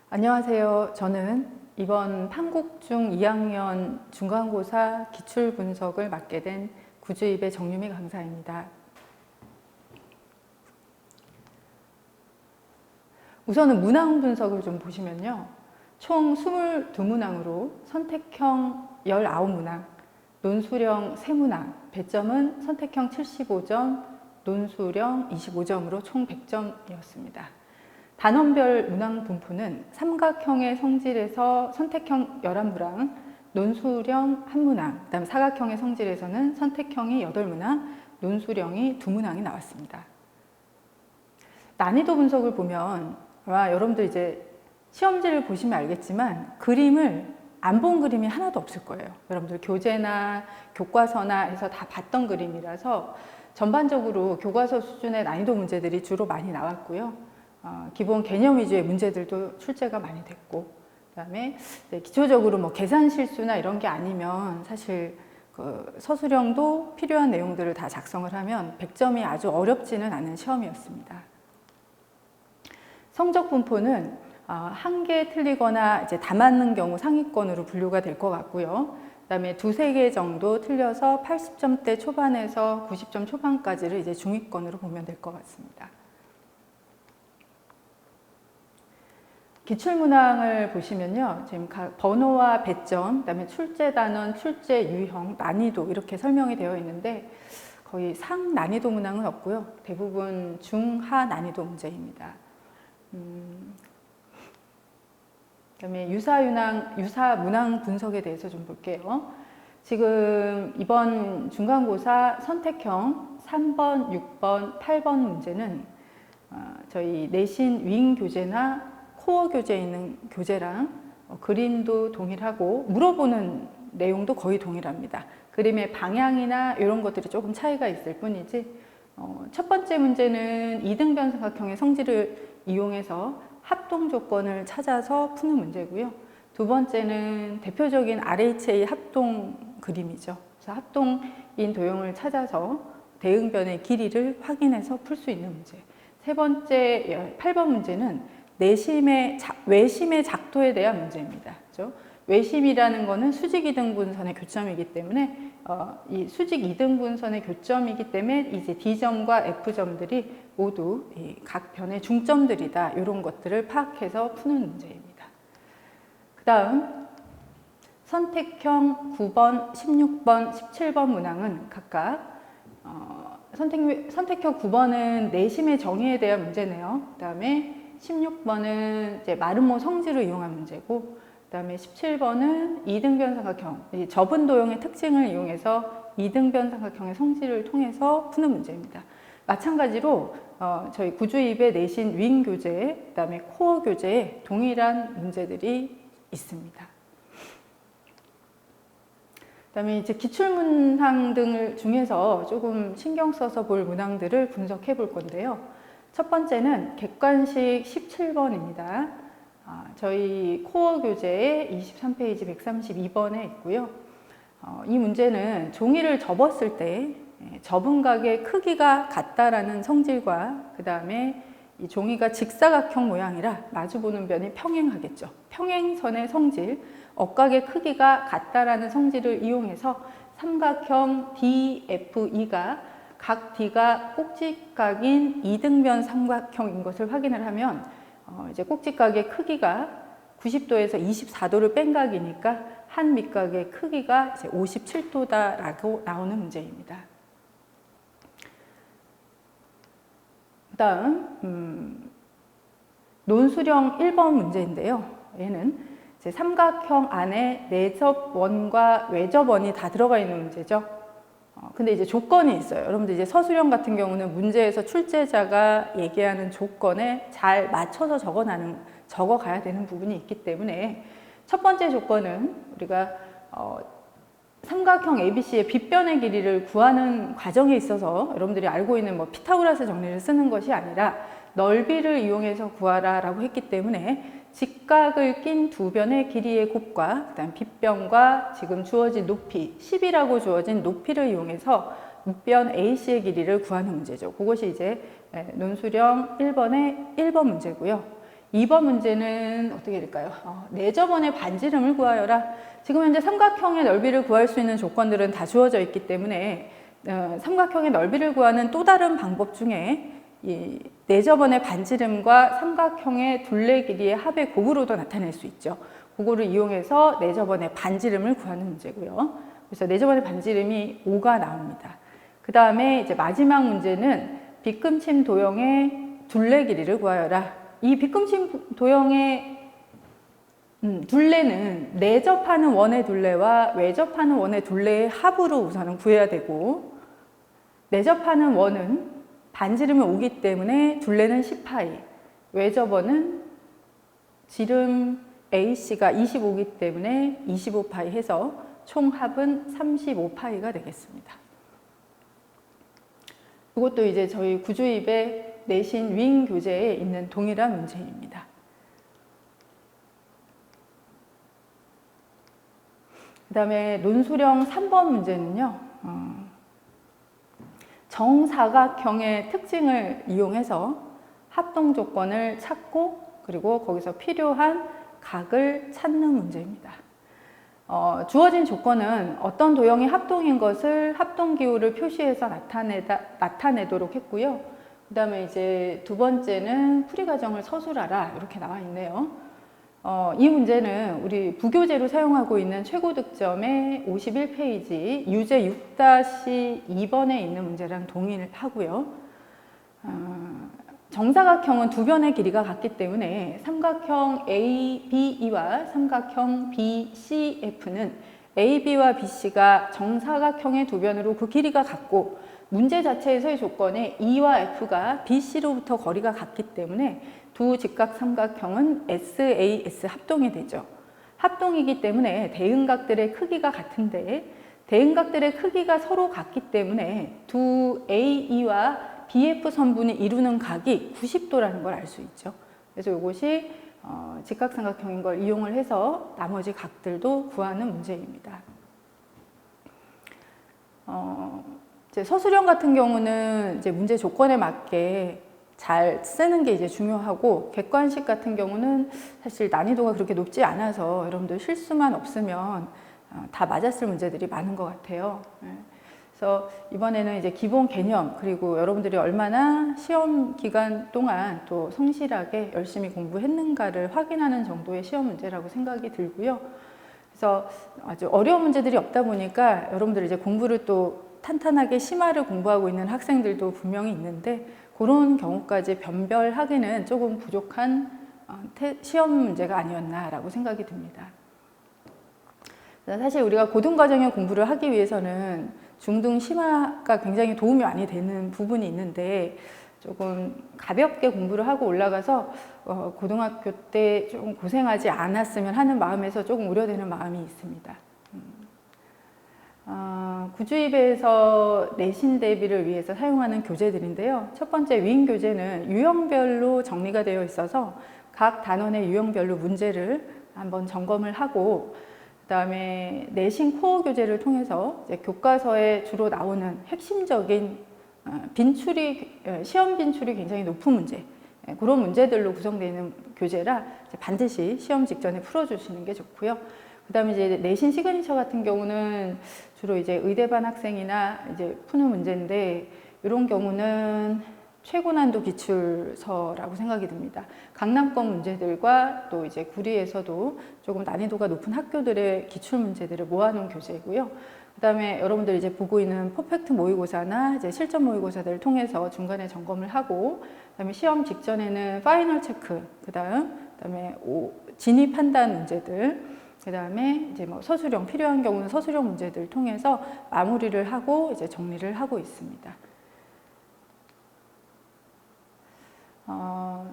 안녕하세요. 저는 이번 한국중 2학년 중간고사 기출분석을 맡게 된 구주입의 정유미 강사입니다. 우선은 문항 분석을 좀 보시면요. 총 22문항으로 선택형 19문항, 논술형 3문항, 배점은 선택형 75점, 논술형 25점으로 총 100점이었습니다. 단원별 문항 분포는 삼각형의 성질에서 선택형 11문항, 논술형 1문항, 그 다음 사각형의 성질에서는 선택형이 8문항, 논술형이 2문항이 나왔습니다. 난이도 분석을 보면 아마 여러분들 이제 시험지를 보시면 알겠지만 그림을 안 본 그림이 하나도 없을 거예요. 여러분들 교재나 교과서나 해서 다 봤던 그림이라서 전반적으로 교과서 수준의 난이도 문제들이 주로 많이 나왔고요. 기본 개념 위주의 문제들도 출제가 많이 됐고, 그다음에 기초적으로 뭐 계산 실수나 이런 게 아니면 사실 그 서술형도 필요한 내용들을 다 작성을 하면 100점이 아주 어렵지는 않은 시험이었습니다. 성적 분포는 한 개 틀리거나 이제 다 맞는 경우 상위권으로 분류가 될 것 같고요. 그다음에 두세 개 정도 틀려서 80점대 초반에서 90점 초반까지를 이제 중위권으로 보면 될 것 같습니다. 기출문항을 보시면요. 지금 각 번호와 배점, 그다음에 출제 단원, 출제 유형, 난이도 이렇게 설명이 되어 있는데 거의 상 난이도 문항은 없고요. 대부분 중하 난이도 문제입니다. 그다음에 유사 문항 분석에 대해서 좀 볼게요. 지금 이번 중간고사 선택형 3번, 6번, 8번 문제는 저희 내신 윙 교재나 코어 교재에 있는 교재랑 그림도 동일하고 물어보는 내용도 거의 동일합니다. 그림의 방향이나 이런 것들이 조금 차이가 있을 뿐이지 첫 번째 문제는 이등변 삼각형의 성질을 이용해서 합동 조건을 찾아서 푸는 문제고요. 두 번째는 대표적인 RHA 합동 그림이죠. 그래서 합동인 도형을 찾아서 대응변의 길이를 확인해서 풀 수 있는 문제. 세 번째 8번 문제는 외심의 작도에 대한 문제입니다. 그렇죠? 외심이라는 것은 수직 이등분선의 교점이기 때문에 이 수직 이등분선의 교점이기 때문에 이제 D점과 F점들이 모두 각 변의 중점들이다. 이런 것들을 파악해서 푸는 문제입니다. 그 다음 선택형 9번, 16번, 17번 문항은 각각 선택형 9번은 내심의 정의에 대한 문제네요. 그 다음에 16번은 이제 마름모 성질을 이용한 문제고, 그 다음에 17번은 이등변 삼각형, 접은 도형의 특징을 이용해서 이등변 삼각형의 성질을 통해서 푸는 문제입니다. 마찬가지로 저희 구주입의 내신 윙 교재, 그 다음에 코어 교재에 동일한 문제들이 있습니다. 그 다음에 이제 기출문항 등을 중에서 조금 신경 써서 볼 문항들을 분석해 볼 건데요. 첫 번째는 객관식 17번입니다. 저희 코어 교재의 23페이지 132번에 있고요. 이 문제는 종이를 접었을 때 접은 각의 크기가 같다라는 성질과 그 다음에 이 종이가 직사각형 모양이라 마주보는 변이 평행하겠죠. 평행선의 성질, 억각의 크기가 같다라는 성질을 이용해서 삼각형 DFE가 각 D가 꼭지각인 이등변 삼각형인 것을 확인을 하면 이제 꼭지각의 크기가 90도에서 24도를 뺀 각이니까 한 밑각의 크기가 이제 57도다라고 나오는 문제입니다. 그다음 논술형 1번 문제인데요. 얘는 이제 삼각형 안에 내접원과 외접원이 다 들어가 있는 문제죠. 근데 이제 조건이 있어요. 여러분들 이제 서술형 같은 경우는 문제에서 출제자가 얘기하는 조건에 잘 맞춰서 적어가야 되는 부분이 있기 때문에 첫 번째 조건은 우리가 삼각형 ABC의 빗변의 길이를 구하는 과정에 있어서 여러분들이 알고 있는 뭐 피타고라스 정리를 쓰는 것이 아니라 넓이를 이용해서 구하라 라고 했기 때문에 직각을 낀 두 변의 길이의 곱과 그다음 빗변과 지금 주어진 높이 10이라고 주어진 높이를 이용해서 밑변 AC의 길이를 구하는 문제죠. 그것이 이제 논술형 1번의 1번 문제고요. 2번 문제는 어떻게 될까요? 내접원의 반지름을 구하여라. 지금 현재 삼각형의 넓이를 구할 수 있는 조건들은 다 주어져 있기 때문에 삼각형의 넓이를 구하는 또 다른 방법 중에 이 내접원의 반지름과 삼각형의 둘레 길이의 합의 곱으로도 나타낼 수 있죠. 그거를 이용해서 내접원의 반지름을 구하는 문제고요. 그래서 내접원의 반지름이 5가 나옵니다. 그 다음에 이제 마지막 문제는 빗금침 도형의 둘레 길이를 구하여라. 이 빗금침 도형의 둘레는 내접하는 원의 둘레와 외접하는 원의 둘레의 합으로 우선은 구해야 되고, 내접하는 원은 반지름이 5기 때문에 둘레는 10파이, 외접원은 지름 AC가 25기 때문에 25파이 해서 총 합은 35파이가 되겠습니다. 이것도 이제 저희 구주입의 내신 윙 교재에 있는 동일한 문제입니다. 그 다음에 논술형 3번 문제는요, 정사각형의 특징을 이용해서 합동 조건을 찾고 그리고 거기서 필요한 각을 찾는 문제입니다. 주어진 조건은 어떤 도형이 합동인 것을 합동기호를 표시해서 나타내도록 했고요. 그 다음에 이제 두 번째는 풀이과정을 서술하라 이렇게 나와 있네요. 이 문제는 우리 부교재로 사용하고 있는 최고 득점의 51페이지 유제 6-2번에 있는 문제랑 동일하고요. 정사각형은 두 변의 길이가 같기 때문에 삼각형 ABE와 삼각형 BCF는 AB와 BC가 정사각형의 두 변으로 그 길이가 같고, 문제 자체에서의 조건에 E와 F가 BC로부터 거리가 같기 때문에 두 직각 삼각형은 SAS 합동이 되죠. 합동이기 때문에 대응각들의 크기가 같은데, 대응각들의 크기가 서로 같기 때문에 두 AE와 BF 선분이 이루는 각이 90도라는 걸 알 수 있죠. 그래서 이것이 직각삼각형인 걸 이용을 해서 나머지 각들도 구하는 문제입니다. 이제 서술형 같은 경우는 이제 문제 조건에 맞게 잘 쓰는 게 이제 중요하고, 객관식 같은 경우는 사실 난이도가 그렇게 높지 않아서 여러분들 실수만 없으면 다 맞았을 문제들이 많은 것 같아요. 그래서 이번에는 이제 기본 개념, 그리고 여러분들이 얼마나 시험 기간 동안 또 성실하게 열심히 공부했는가를 확인하는 정도의 시험 문제라고 생각이 들고요. 그래서 아주 어려운 문제들이 없다 보니까 여러분들이 이제 공부를 또 탄탄하게 심화를 공부하고 있는 학생들도 분명히 있는데, 그런 경우까지 변별하기는 조금 부족한 시험 문제가 아니었나라고 생각이 듭니다. 사실 우리가 고등과정의 공부를 하기 위해서는 중등 심화가 굉장히 도움이 많이 되는 부분이 있는데, 조금 가볍게 공부를 하고 올라가서 고등학교 때 조금 고생하지 않았으면 하는 마음에서 조금 우려되는 마음이 있습니다. 구주입에서 내신 대비를 위해서 사용하는 교재들인데요. 첫 번째 윙 교재는 유형별로 정리가 되어 있어서 각 단원의 유형별로 문제를 한번 점검을 하고, 그 다음에 내신 코어 교재를 통해서 이제 교과서에 주로 나오는 핵심적인 시험 빈출이 굉장히 높은 문제, 그런 문제들로 구성되어 있는 교재라 반드시 시험 직전에 풀어주시는 게 좋고요. 그 다음에 이제 내신 시그니처 같은 경우는 주로 이제 의대반 학생이나 이제 푸는 문제인데, 이런 경우는 최고난도 기출서라고 생각이 듭니다. 강남권 문제들과 또 이제 구리에서도 조금 난이도가 높은 학교들의 기출 문제들을 모아놓은 교재이고요. 그 다음에 여러분들이 이제 보고 있는 퍼펙트 모의고사나 이제 실전 모의고사들을 통해서 중간에 점검을 하고, 그 다음에 시험 직전에는 파이널 체크, 그 다음에 진입 판단 문제들, 그 다음에 이제 뭐 서술형, 필요한 경우는 서술형 문제들을 통해서 마무리를 하고 이제 정리를 하고 있습니다.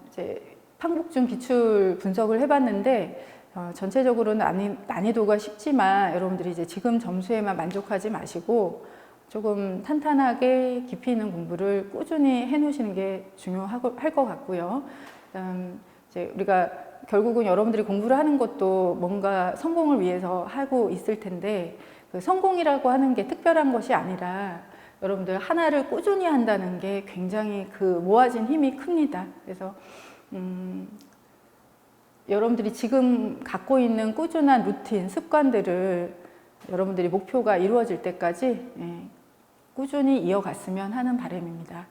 이제 판국중 기출 분석을 해봤는데, 전체적으로는 난이도가 쉽지만 여러분들이 이제 지금 점수에만 만족하지 마시고 조금 탄탄하게 깊이 있는 공부를 꾸준히 해놓으시는 게 중요할 것 같고요. 이제 우리가 결국은 여러분들이 공부를 하는 것도 뭔가 성공을 위해서 하고 있을 텐데, 그 성공이라고 하는 게 특별한 것이 아니라 여러분들 하나를 꾸준히 한다는 게 굉장히 그 모아진 힘이 큽니다. 그래서 여러분들이 지금 갖고 있는 꾸준한 루틴, 습관들을 여러분들이 목표가 이루어질 때까지 꾸준히 이어갔으면 하는 바람입니다.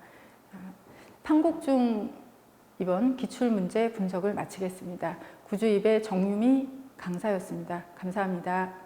판국중 이번 기출문제 분석을 마치겠습니다. 구주입의 정유미 강사였습니다. 감사합니다.